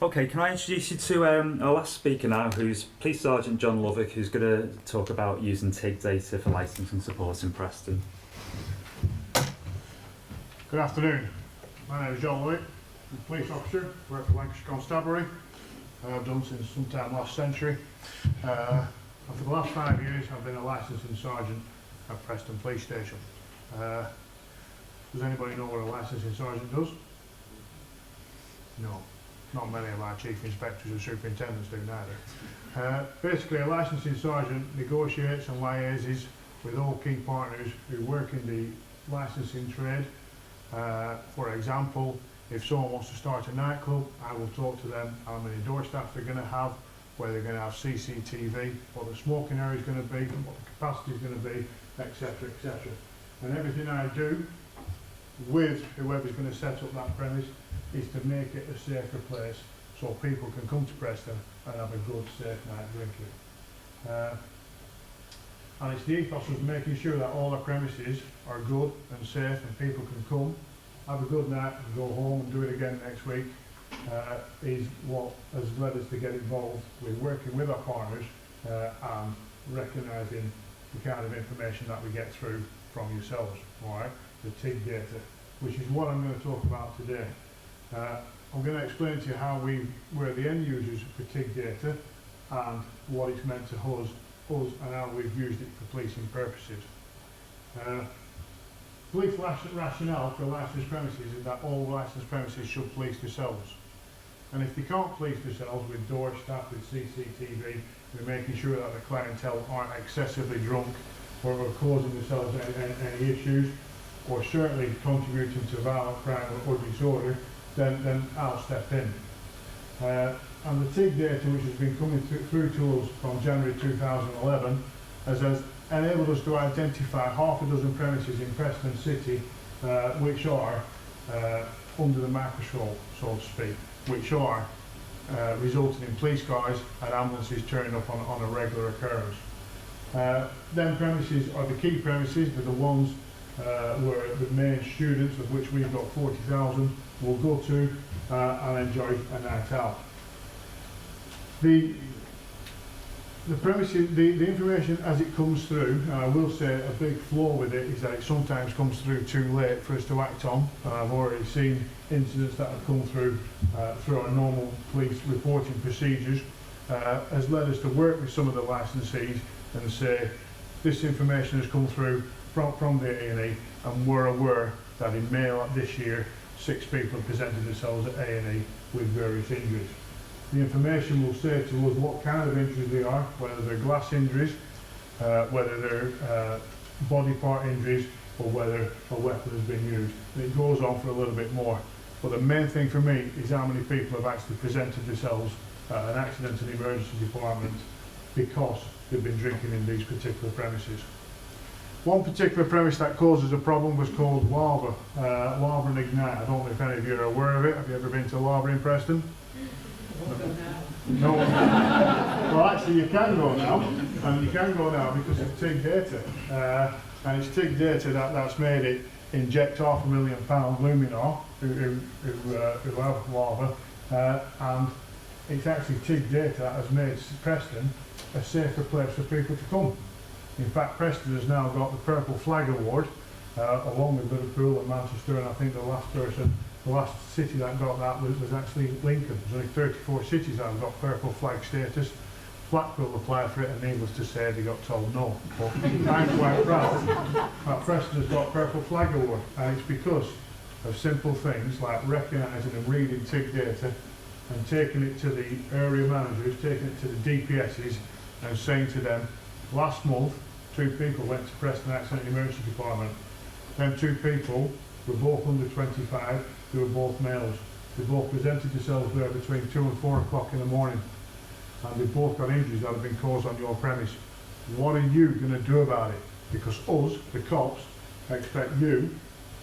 Okay, can I introduce you to our last speaker now, who's Police Sergeant John Lovick, who's going to talk about using TIG data for licensing support in Preston. Good afternoon. My name is John Lovick. I'm a police officer, work for Lancashire Constabulary. I've done since sometime last century. And for the last 5 years I've been a licensing sergeant at Preston Police Station. Does anybody know what a licensing sergeant does? No. Not many of our chief inspectors or superintendents do neither. Basically, a licensing sergeant negotiates and liaises with all key partners who work in the licensing trade. For example, if someone wants to start a nightclub, I will talk to them how many door staff they're going to have, whether they're going to have CCTV, what the smoking area is going to be, what the capacity is going to be, etc., etc. And everything I do with whoever's going to set up that premise is to make it a safer place so people can come to Preston and have a good, safe night drinking. And it's the ethos of making sure that all the premises are good and safe and people can come, have a good night and go home and do it again next week, is what has led us to get involved with working with our partners and recognising the kind of information that we get through from yourselves, alright, the TIG data, which is what I'm going to talk about today. I'm going to explain to you how we're the end users for TIG data and what it's meant to us and how we've used it for policing purposes. Police rationale for licensed premises is that all licensed premises should police themselves. And if they can't police themselves with door staff, with CCTV, with making sure that the clientele aren't excessively drunk or causing themselves any issues, or certainly contributing to violent crime or disorder, then I'll step in. And the TIG data, which has been coming through to us from January 2011, has enabled us to identify half a dozen premises in Preston City which are under the microscope, so to speak, which are resulting in police cars and ambulances turning up on a regular occurrence. Them premises are the key premises, they're the ones where the main students, of which we've got 40,000, will go to and enjoy a night out. The premises, the information as it comes through, and I will say a big flaw with it is that it sometimes comes through too late for us to act on. I've already seen incidents that have come through through our normal police reporting procedures, has led us to work with some of the licensees and say this information has come through from the A&E, and we're aware that in May this year 6 people have presented themselves at A&E with various injuries. The information will say to us what kind of injuries they are, whether they're glass injuries, whether they're body part injuries, or whether a weapon has been used. And it goes on for a little bit more. But the main thing for me is how many people have actually presented themselves at an accident and emergency department because they've been drinking in these particular premises. One particular premise that causes a problem was called Lava, Lava and Ignite. I don't know if any of you are aware of it. Have you ever been to Lava in Preston? No. Well, actually, you can go now, and you can go now because of TIG data. And it's TIG data that's made it inject £500,000 Luminar, who have Lava, and it's actually TIG data that has made Preston a safer place for people to come. In fact, Preston has now got the Purple Flag Award, along with Liverpool and Manchester, and I think the last city that got that was actually Lincoln. There's only 34 cities that have got Purple Flag status. Blackpool applied for it, and needless to say, they got told no. But I'm quite proud that Preston has got Purple Flag Award, and it's because of simple things like recognising and reading TIG data and taking it to the area managers, taking it to the DPSs, and saying to them, last month, 2 people went to Preston Accident Emergency Department. Them 2 people were both under 25, they were both males. They both presented themselves there between 2 and 4 o'clock in the morning. And they both got injuries that have been caused on your premise. What are you going to do about it? Because us, the cops, expect you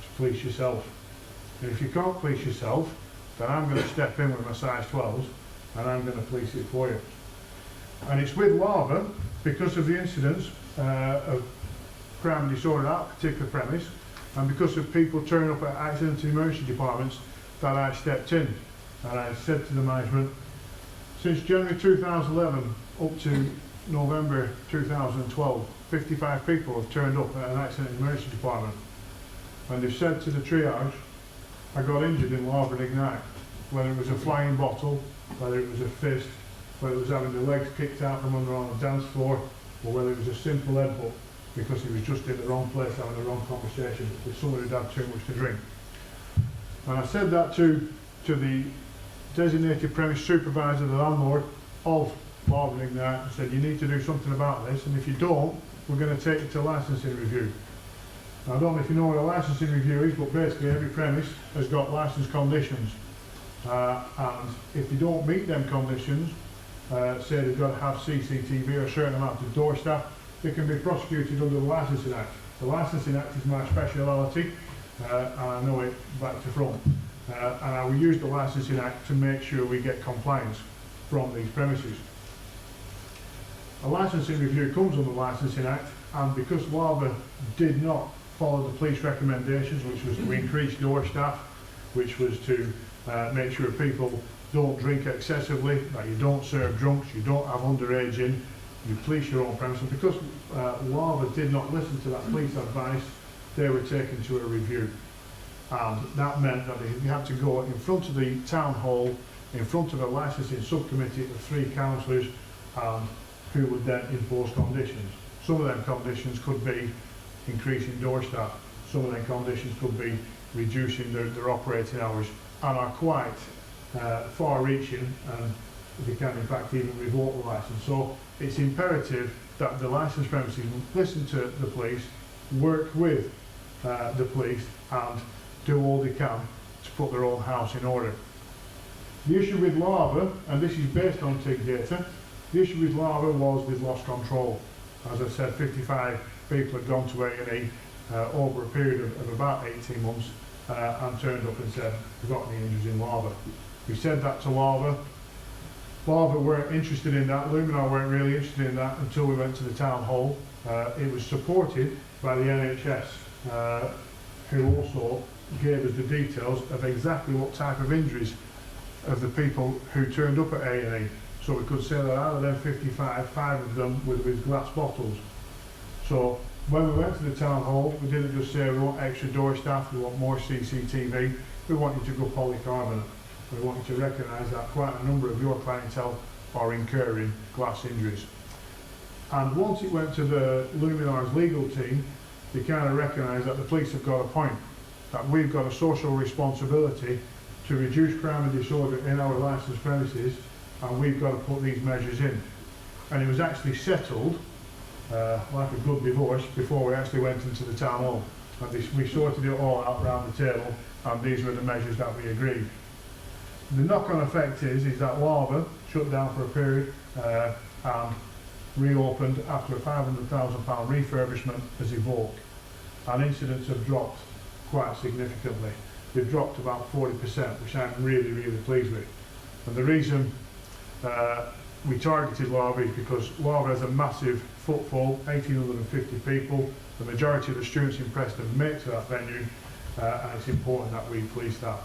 to police yourself. And if you can't police yourself, then I'm going to step in with my size 12s and I'm going to police it for you. And it's with Lava, because of the incidents of crime and disorder at that particular premise, and because of people turning up at accident and emergency departments, that I stepped in. and I said to the management, since January 2011 up to November 2012, 55 people have turned up at an accident emergency department, and they've said to the triage, I got injured in Lava and Ignite, whether it was a flying bottle, whether it was a fist, whether it was having the legs kicked out from under on the dance floor, or whether it was a simple headbutt because he was just in the wrong place having the wrong conversation with someone who'd had too much to drink. And I said that to the designated premise supervisor, the landlord of Lava and Ignite, and said, you need to do something about this, and if you don't, we're going to take it to licensing review. Now, I don't know if you know what a licensing review is, but basically every premise has got licence conditions. And if you don't meet them conditions, say they've got to have CCTV or a certain amount of door staff, they can be prosecuted under the Licensing Act. The Licensing Act is my speciality, and I know it back to front. And I will use the Licensing Act to make sure we get compliance from these premises. A licensing review comes under the Licensing Act, and because Lava did not follow the police recommendations, which was to increase door staff, which was to make sure people don't drink excessively, that you don't serve drunks, you don't have underage in, you police your own premises. Because Lava did not listen to that police advice, they were taken to a review. And that meant that they had to go in front of the town hall, in front of a licensing subcommittee of 3 councillors, who would then impose conditions. Some of them conditions could be increasing door staff, some of them conditions could be reducing their operating hours, and are quite far-reaching, and they can in fact even revoke the licence. So it's imperative that the licensed premises listen to the police, work with the police, and do all they can to put their own house in order. The issue with Lava, and this is based on TIG data, the issue with Lava was they'd lost control. As I said, 55 people had gone to A&E over a period of about 18 months and turned up and said, we've got any injuries in Lava. We said that to Lava. Lava weren't interested in that, Luminar weren't really interested in that until we went to the town hall. It was supported by the NHS, who also gave us the details of exactly what type of injuries of the people who turned up at A&E. So we could say that out of them 55, 5 of them were with glass bottles. So when we went to the town hall, we didn't just say we want extra door staff, we want more CCTV, we want you to go polycarbonate. We want you to recognise that quite a number of your clientele are incurring glass injuries. And once it went to the Luminar's legal team, they kind of recognised that the police have got a point, that we've got a social responsibility to reduce crime and disorder in our licensed premises, and we've got to put these measures in. And it was actually settled, like a good divorce, before we actually went into the town hall. And we sorted it all out round the table, and these were the measures that we agreed. The knock-on effect is that Lava shut down for a period and reopened after a £500,000 refurbishment as Evoke. And incidents have dropped quite significantly. They've dropped about 40%, which I'm really, really pleased with. And the reason we targeted Lava is because Lava has a massive footfall, 1,850 people. The majority of the students in Preston make to that venue, and it's important that we police that.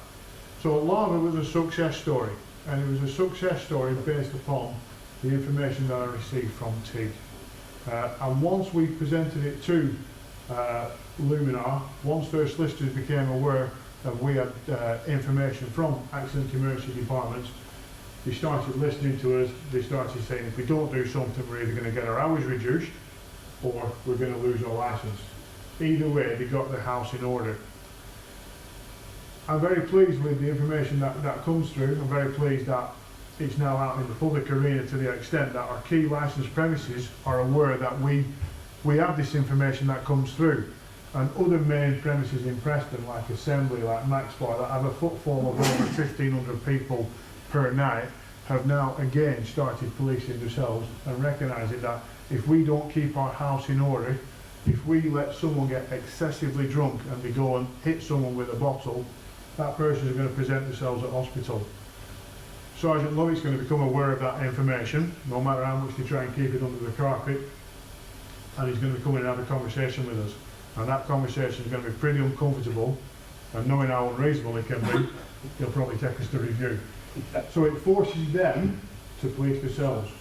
So Lava was a success story, and it was a success story based upon the information that I received from TIG. And once we presented it to Luminar, once their solicitors became aware that we had information from accident emergency departments, they started listening to us. They started saying, if we don't do something, we're either going to get our hours reduced or we're going to lose our licence. Either way, they got the house in order. I'm very pleased with the information that comes through. I'm very pleased that it's now out in the public arena to the extent that our key licensed premises are aware that we have this information that comes through. And other main premises in Preston, like Assembly, like Maxbar, that have a footfall of over 1,500 people per night, have now again started policing themselves and recognising that if we don't keep our house in order, if we let someone get excessively drunk and they go and hit someone with a bottle, that person is going to present themselves at hospital. Sergeant Lovick's going to become aware of that information, no matter how much they try and keep it under the carpet, and he's going to come in and have a conversation with us. And that conversation is going to be pretty uncomfortable, and knowing how unreasonable it can be, he'll probably take us to review. So it forces them to police themselves.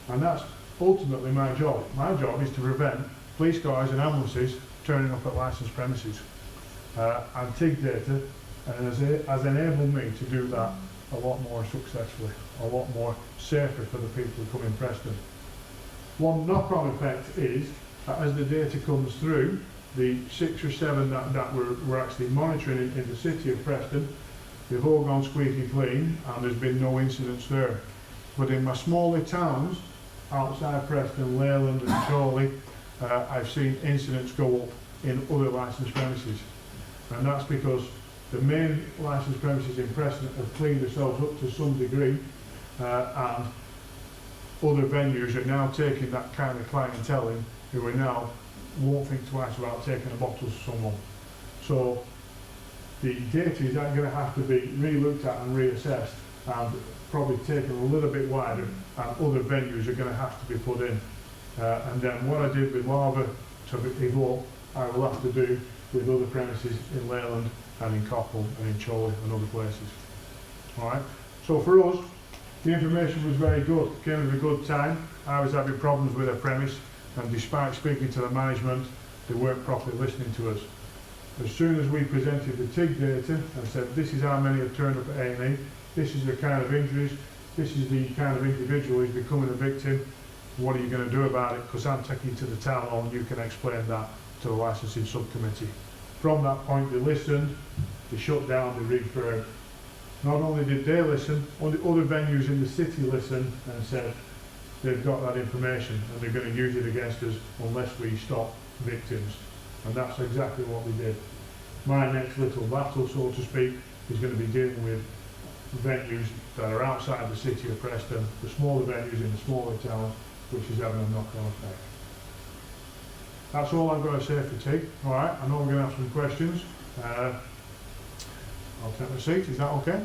And that's ultimately my job. My job is to prevent police cars and ambulances turning up at licensed premises. And TIG data has enabled me to do that a lot more successfully, a lot more safer for the people who come in Preston. One knock-on effect is that as the data comes through, the 6 or 7 that we're actually monitoring in the city of Preston, they've all gone squeaky clean and there's been no incidents there. But in my smaller towns, outside Preston, Leyland and Chorley, I've seen incidents go up in other licensed premises. And that's because the main licensed premises in Preston have cleaned themselves up to some degree, and other venues are now taking that kind of clientele in who are now won't think twice about taking a bottle to someone. So the data is going to have to be re-looked at and reassessed and probably taken a little bit wider, and other venues are going to have to be put in. And then what I did with Lava to evolve, I will have to do with other premises in Leyland and in Cockle and in Chorley and other places. Alright, so for us, the information was very good, came at a good time. I was having problems with a premise, and despite speaking to the management, they weren't properly listening to us. As soon as we presented the TIG data and said, this is how many have turned up at A&E, this is the kind of injuries, this is the kind of individual who's becoming a victim, what are you going to do about it? Because I'm taking you to the town hall and you can explain that to the licensing subcommittee. From that point, they listened, they shut down, they referred. Not only did they listen, other venues in the city listened and said they've got that information and they're going to use it against us unless we stop victims. And that's exactly what we did. My next little battle, so to speak, is going to be dealing with venues that are outside the city of Preston, the smaller venues in the smaller towns, which is having a knock-on effect. That's all I'm going to say for TIG. Alright, I know we're going to have some questions. I'll take my seat, is that okay?